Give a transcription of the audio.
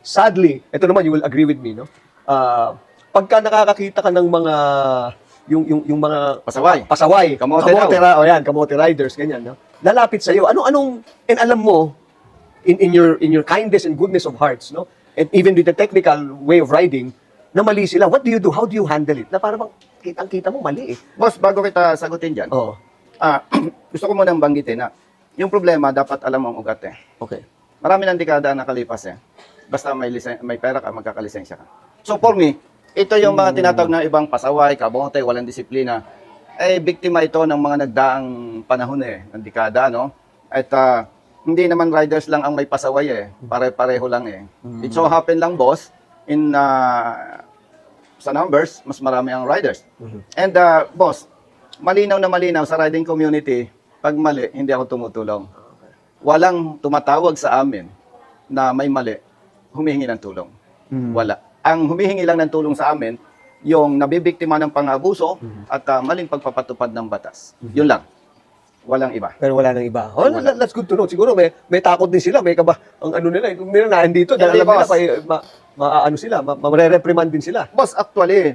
sadly, ito naman, you will agree with me, no? Pagka nakakakita ka ng mga, yung mga Pasaway. kamote riders, ganyan, no? Lalapit sa'yo. And alam mo, in your kindness and goodness of hearts, no? And even with the technical way of riding, na mali sila. What do you do? How do you handle it? Na parang kitang-kita mo mali eh. Boss, bago kita sagutin dyan, Oo. gusto ko munang banggitin na yung problema, dapat alam mong ugat eh. Okay. Marami ng dekada ang nakalipas eh. Basta may pera ka, magkakalisensya ka. So for me, ito yung mga tinatawag na ibang pasaway, kabote, walang disiplina. Eh, biktima ito ng mga nagdaang panahon eh, ng dekada, no? At hindi naman riders lang ang may pasaway eh. Pare-pareho lang eh. It so happen lang, boss, sa numbers, mas marami ang riders. And boss, malinaw na malinaw sa riding community, pag mali, hindi ako tumutulong. Walang tumatawag sa amin na may mali, humihingi ng tulong. Wala. Ang humihingi lang ng tulong sa amin, yung nabibiktima ng pang-abuso at maling pagpapatupad ng batas. Yun lang. Walang iba. Pero wala nang iba. Oh, that's good to know. Siguro may takot din sila, may kaba ang ano nila, kung nila dito, dahil alam nila ano sila, mare-reprimand din sila. Boss, actually,